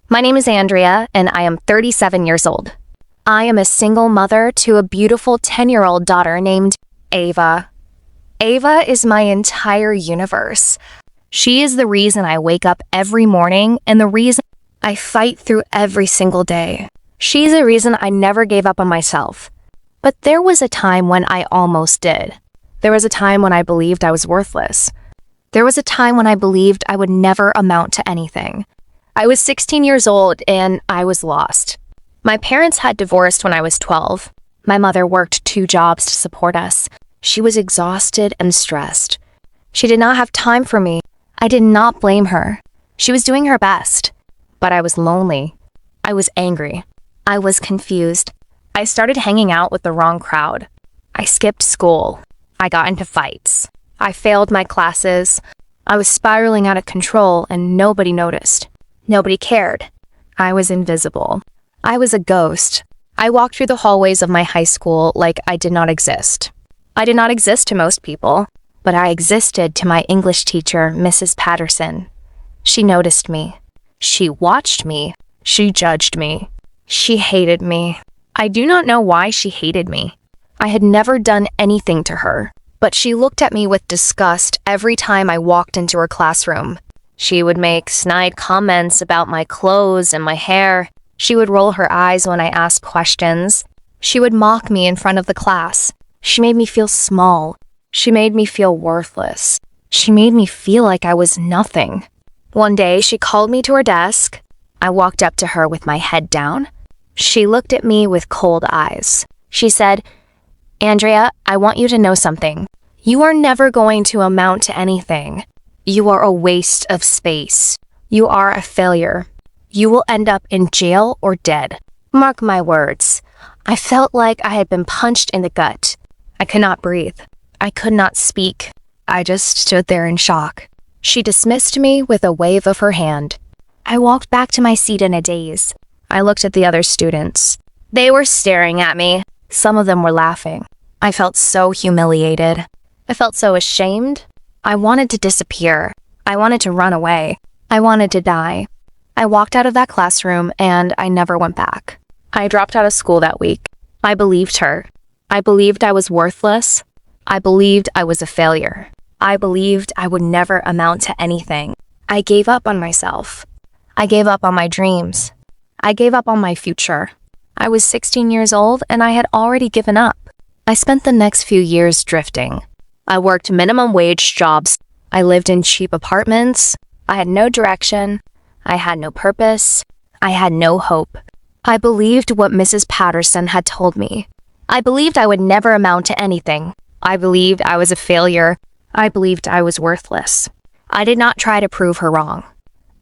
My name is Andrea, and I am 37 years old. I am a single mother to a beautiful 10-year-old daughter named Ava. Ava is my entire universe. She is the reason I wake up every morning and the reason I fight through every single day. She's the reason I never gave up on myself. But there was a time when I almost did. There was a time when I believed I was worthless. There was a time when I believed I would never amount to anything. I was 16 years old and I was lost. My parents had divorced when I was 12. My mother worked 2 jobs to support us. She was exhausted and stressed. She did not have time for me. I did not blame her. She was doing her best. But I was lonely. I was angry. I was confused. I started hanging out with the wrong crowd. I skipped school. I got into fights. I failed my classes. I was spiraling out of control and nobody noticed. Nobody cared. I was invisible. I was a ghost. I walked through the hallways of my high school like I did not exist. I did not exist to most people, but I existed to my English teacher, Mrs. Patterson. She noticed me. She watched me. She judged me. She hated me. I do not know why she hated me. I had never done anything to her, but she looked at me with disgust every time I walked into her classroom. She would make snide comments about my clothes and my hair. She would roll her eyes when I asked questions. She would mock me in front of the class. She made me feel small. She made me feel worthless. She made me feel like I was nothing. One day, she called me to her desk. I walked up to her with my head down. She looked at me with cold eyes. She said, "Andrea, I want you to know something. You are never going to amount to anything. You are a waste of space. You are a failure. You will end up in jail or dead. Mark my words." I felt like I had been punched in the gut. I could not breathe. I could not speak. I just stood there in shock. She dismissed me with a wave of her hand. I walked back to my seat in a daze. I looked at the other students. They were staring at me. Some of them were laughing. I felt so humiliated. I felt so ashamed. I wanted to disappear. I wanted to run away. I wanted to die. I walked out of that classroom and I never went back. I dropped out of school that week. I believed her. I believed I was worthless. I believed I was a failure. I believed I would never amount to anything. I gave up on myself. I gave up on my dreams. I gave up on my future. I was 16 years old and I had already given up. I spent the next few years drifting. I worked minimum wage jobs. I lived in cheap apartments. I had no direction. I had no purpose. I had no hope. I believed what Mrs. Patterson had told me. I believed I would never amount to anything. I believed I was a failure. I believed I was worthless. I did not try to prove her wrong.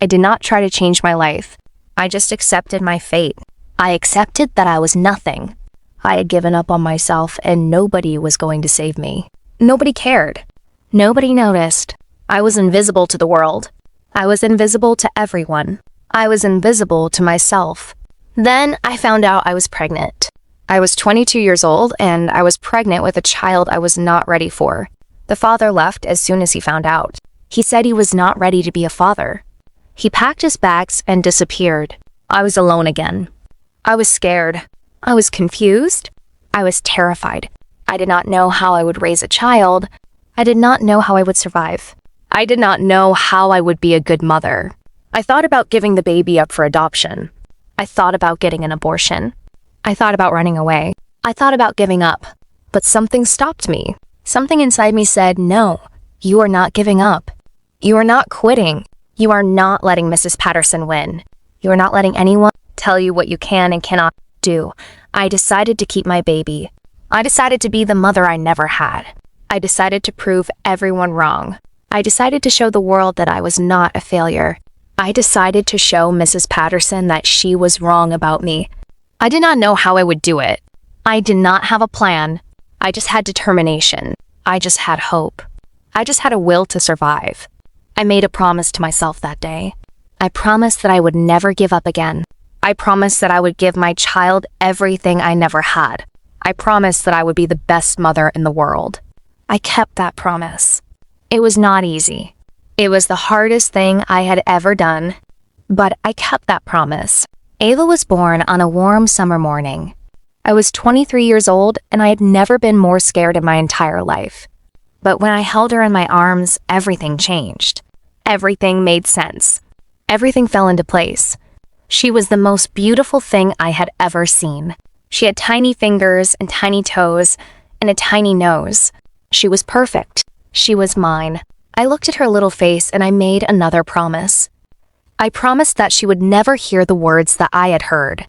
I did not try to change my life. I just accepted my fate. I accepted that I was nothing. I had given up on myself and nobody was going to save me. Nobody cared. Nobody noticed. I was invisible to the world. I was invisible to everyone. I was invisible to myself. Then I found out I was pregnant. I was 22 years old and I was pregnant with a child I was not ready for. The father left as soon as he found out. He said he was not ready to be a father. He packed his bags and disappeared. I was alone again. I was scared. I was confused. I was terrified. I did not know how I would raise a child. I did not know how I would survive. I did not know how I would be a good mother. I thought about giving the baby up for adoption. I thought about getting an abortion. I thought about running away. I thought about giving up. But something stopped me. Something inside me said, "No, you are not giving up. You are not quitting. You are not letting Mrs. Patterson win. You are not letting anyone tell you what you can and cannot do." I decided to keep my baby. I decided to be the mother I never had. I decided to prove everyone wrong. I decided to show the world that I was not a failure. I decided to show Mrs. Patterson that she was wrong about me. I did not know how I would do it. I did not have a plan. I just had determination. I just had hope. I just had a will to survive. I made a promise to myself that day. I promised that I would never give up again. I promised that I would give my child everything I never had. I promised that I would be the best mother in the world. I kept that promise. It was not easy. It was the hardest thing I had ever done, But I kept that promise. Ava was born on a warm summer morning. I was 23 years old and I had never been more scared in my entire life. But when I held her in my arms, everything changed. Everything made sense. Everything fell into place. She was the most beautiful thing I had ever seen. She had tiny fingers and tiny toes and a tiny nose. She was perfect. She was mine. I looked at her little face and I made another promise. I promised that she would never hear the words that I had heard.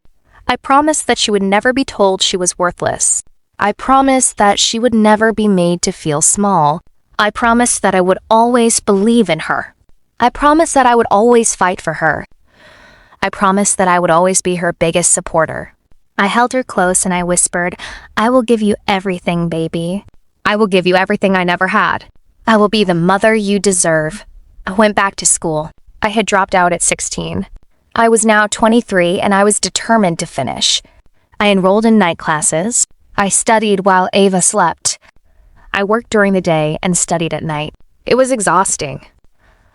I promised that she would never be told she was worthless. I promised that she would never be made to feel small. I promised that I would always believe in her. I promised that I would always fight for her. I promised that I would always be her biggest supporter. I held her close and I whispered, "I will give you everything, baby. I will give you everything I never had. I will be the mother you deserve." I went back to school. I had dropped out at 16. I was now 23 and I was determined to finish. I enrolled in night classes. I studied while Ava slept. I worked during the day and studied at night. It was exhausting.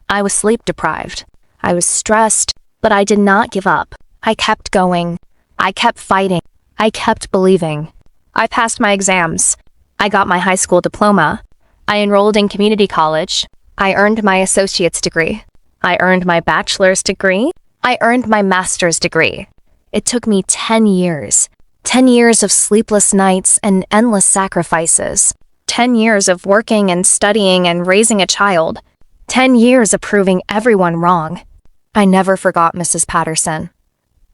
I was sleep deprived. I was stressed, but I did not give up. I kept going. I kept fighting. I kept believing. I passed my exams. I got my high school diploma. I enrolled in community college. I earned my associate's degree. I earned my bachelor's degree. I earned my master's degree. It took me 10 years. 10 years of sleepless nights and endless sacrifices. 10 years of working and studying and raising a child. 10 years of proving everyone wrong. I never forgot Mrs. Patterson.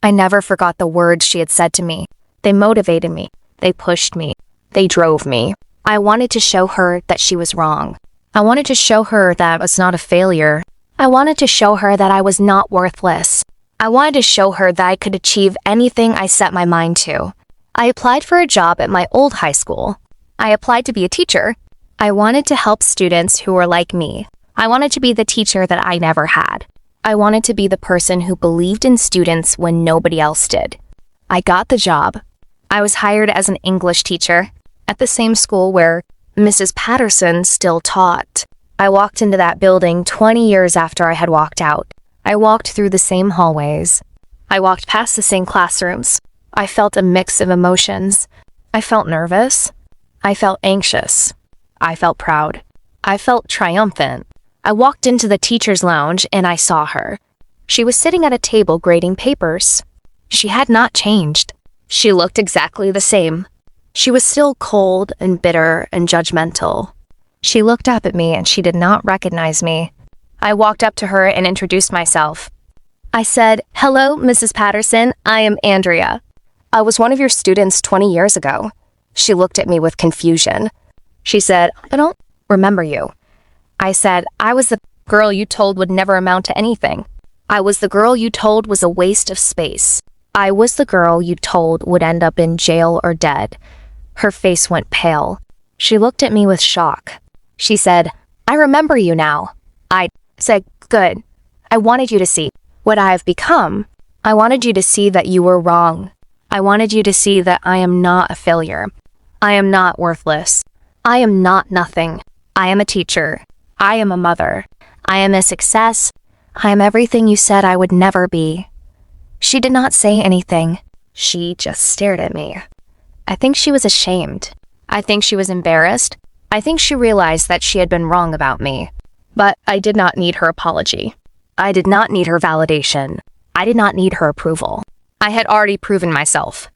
I never forgot the words she had said to me. They motivated me. They pushed me. They drove me. I wanted to show her that she was wrong. I wanted to show her that I was not a failure. I wanted to show her that I was not worthless. I wanted to show her that I could achieve anything I set my mind to. I applied for a job at my old high school. I applied to be a teacher. I wanted to help students who were like me. I wanted to be the teacher that I never had. I wanted to be the person who believed in students when nobody else did. I got the job. I was hired as an English teacher at the same school where Mrs. Patterson still taught. I walked into that building 20 years after I had walked out. I walked through the same hallways. I walked past the same classrooms. I felt a mix of emotions. I felt nervous. I felt anxious. I felt proud. I felt triumphant. I walked into the teacher's lounge and I saw her. She was sitting at a table grading papers. She had not changed. She looked exactly the same. She was still cold and bitter and judgmental. She looked up at me and she did not recognize me. I walked up to her and introduced myself. I said, "Hello, Mrs. Patterson. I am Andrea. I was one of your students 20 years ago." She looked at me with confusion. She said, "I don't remember you." I said, "I was the girl you told would never amount to anything. I was the girl you told was a waste of space. I was the girl you told would end up in jail or dead." Her face went pale. She looked at me with shock. She said, "I remember you now." I said, "Good. I wanted you to see what I have become. I wanted you to see that you were wrong. I wanted you to see that I am not a failure. I am not worthless. I am not nothing. I am a teacher. I am a mother. I am a success. I am everything you said I would never be." She did not say anything. She just stared at me. I think she was ashamed. I think she was embarrassed. I think she realized that she had been wrong about me. But I did not need her apology. I did not need her validation. I did not need her approval. I had already proven myself.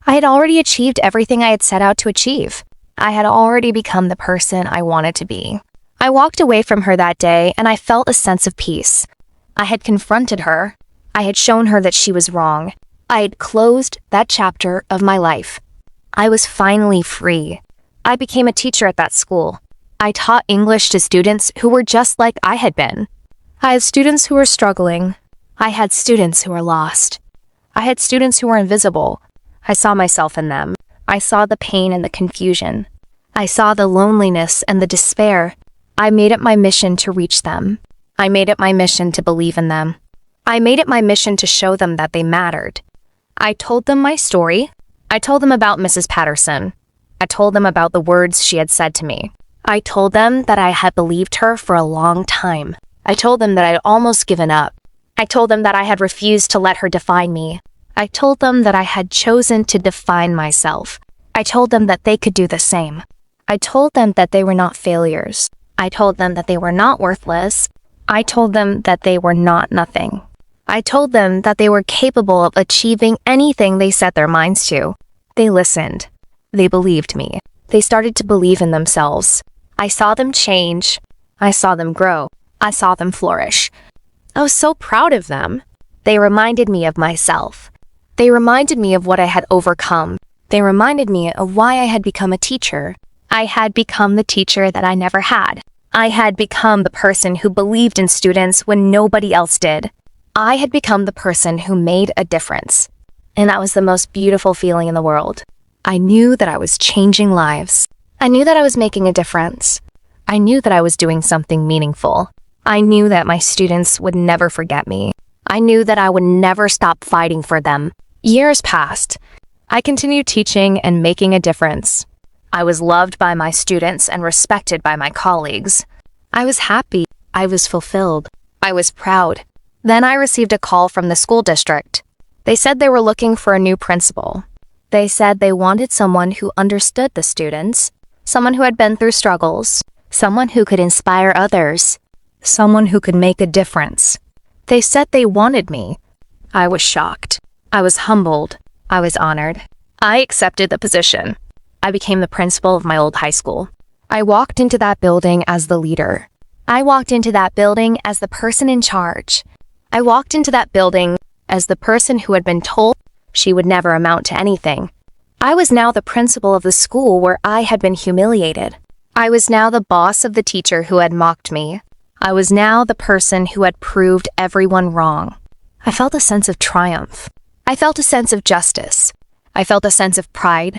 I had already achieved everything I had set out to achieve. I had already become the person I wanted to be. I walked away from her that day and I felt a sense of peace. I had confronted her. I had shown her that she was wrong. I had closed that chapter of my life. I was finally free. I became a teacher at that school. I taught English to students who were just like I had been. I had students who were struggling. I had students who were lost. I had students who were invisible. I saw myself in them. I saw the pain and the confusion. I saw the loneliness and the despair. I made it my mission to reach them. I made it my mission to believe in them. I made it my mission to show them that they mattered. I told them my story. I told them about Mrs. Patterson. I told them about the words she had said to me. I told them that I had believed her for a long time. I told them that I had almost given up. I told them that I had refused to let her define me. I told them that I had chosen to define myself. I told them that they could do the same. I told them that they were not failures. I told them that they were not worthless. I told them that they were not nothing. I told them that they were capable of achieving anything they set their minds to. They listened. They believed me. They started to believe in themselves. I saw them change. I saw them grow. I saw them flourish. I was so proud of them. They reminded me of myself. They reminded me of what I had overcome. They reminded me of why I had become a teacher. I had become the teacher that I never had. I had become the person who believed in students when nobody else did. I had become the person who made a difference. And that was the most beautiful feeling in the world. I knew that I was changing lives. I knew that I was making a difference. I knew that I was doing something meaningful. I knew that my students would never forget me. I knew that I would never stop fighting for them. Years passed. I continued teaching and making a difference. I was loved by my students and respected by my colleagues. I was happy. I was fulfilled. I was proud. Then I received a call from the school district. They said they were looking for a new principal. They said they wanted someone who understood the students, someone who had been through struggles, someone who could inspire others, someone who could make a difference. They said they wanted me. I was shocked. I was humbled. I was honored. I accepted the position. I became the principal of my old high school. I walked into that building as the leader. I walked into that building as the person in charge. I walked into that building as the person who had been told she would never amount to anything. I was now the principal of the school where I had been humiliated. I was now the boss of the teacher who had mocked me. I was now the person who had proved everyone wrong. I felt a sense of triumph. I felt a sense of justice. I felt a sense of pride.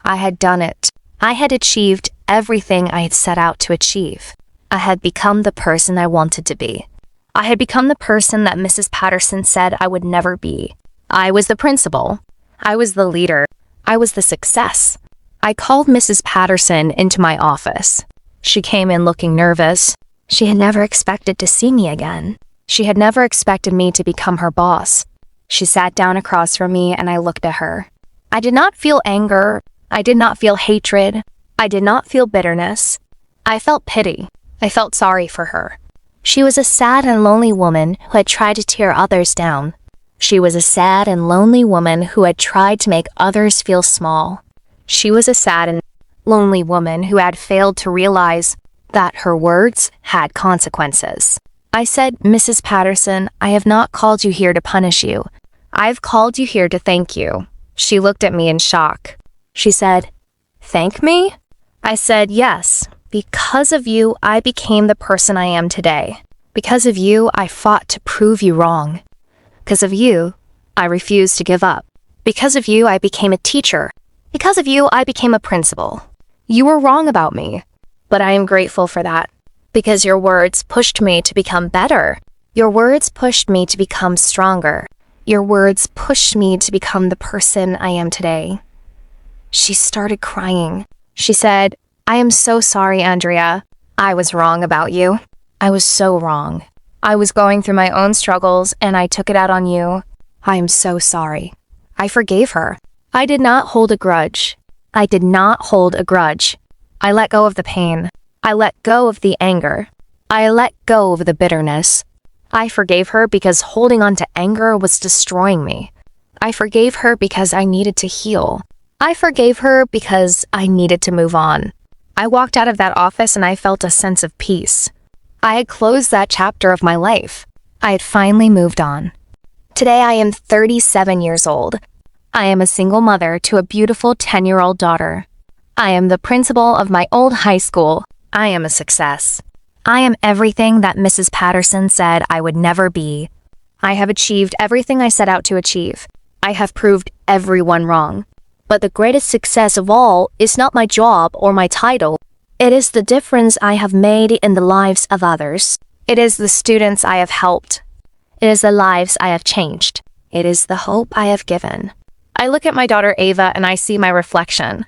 I had done it. I had achieved everything I had set out to achieve. I had become the person I wanted to be. I had become the person that Mrs. Patterson said I would never be. I was the principal. I was the leader. I was the success. I called Mrs. Patterson into my office. She came in looking nervous. She had never expected to see me again. She had never expected me to become her boss. She sat down across from me and I looked at her. I did not feel anger. I did not feel hatred. I did not feel bitterness. I felt pity. I felt sorry for her. She was a sad and lonely woman who had tried to tear others down. She was a sad and lonely woman who had tried to make others feel small. She was a sad and lonely woman who had failed to realize that her words had consequences. I said, "Mrs. Patterson, I have not called you here to punish you. I've called you here to thank you." She looked at me in shock. She said, "Thank me?" I said, "Yes. Because of you, I became the person I am today. Because of you, I fought to prove you wrong. Because of you, I refused to give up. Because of you, I became a teacher. Because of you, I became a principal. You were wrong about me, but I am grateful for that. Because your words pushed me to become better. Your words pushed me to become stronger. Your words pushed me to become the person I am today." She started crying. She said, "I am so sorry, Andrea. I was wrong about you. I was so wrong. I was going through my own struggles and I took it out on you. I am so sorry." I forgave her. I did not hold a grudge. I did not hold a grudge. I let go of the pain. I let go of the anger. I let go of the bitterness. I forgave her because holding on to anger was destroying me. I forgave her because I needed to heal. I forgave her because I needed to move on. I walked out of that office and I felt a sense of peace. I had closed that chapter of my life. I had finally moved on. Today I am 37 years old. I am a single mother to a beautiful 10-year-old daughter. I am the principal of my old high school. I am a success. I am everything that Mrs. Patterson said I would never be. I have achieved everything I set out to achieve. I have proved everyone wrong. But the greatest success of all is not my job or my title. It is the difference I have made in the lives of others. It is the students I have helped. It is the lives I have changed. It is the hope I have given. I look at my daughter Ava and I see my reflection.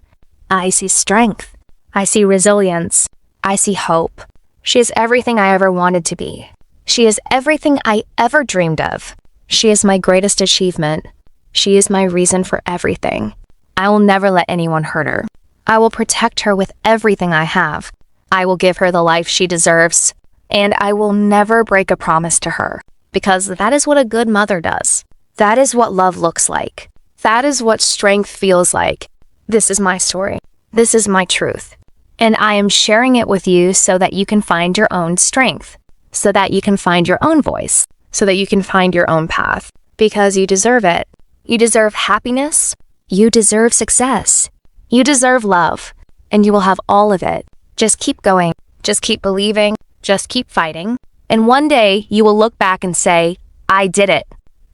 I see strength. I see resilience. I see hope. She is everything I ever wanted to be. She is everything I ever dreamed of. She is my greatest achievement. She is my reason for everything. I will never let anyone hurt her. I will protect her with everything I have. I will give her the life she deserves. And I will never break a promise to her, because that is what a good mother does. That is what love looks like. That is what strength feels like. This is my story. This is my truth. And I am sharing it with you so that you can find your own strength, so that you can find your own voice, so that you can find your own path, because you deserve it. You deserve happiness. You deserve success. You deserve love, and you will have all of it. Just keep going. Just keep believing. Just keep fighting. And one day you will look back and say, I did it.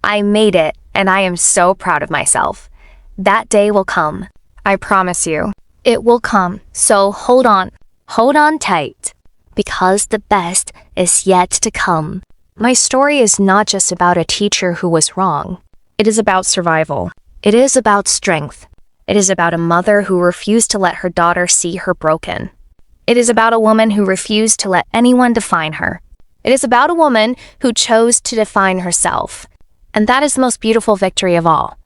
I made it, and I am so proud of myself. That day will come. I promise you. It will come. So hold on. Hold on tight, because the best is yet to come. My story is not just about a teacher who was wrong. It is about survival. It is about strength. It is about a mother who refused to let her daughter see her broken. It is about a woman who refused to let anyone define her. It is about a woman who chose to define herself. And that is the most beautiful victory of all.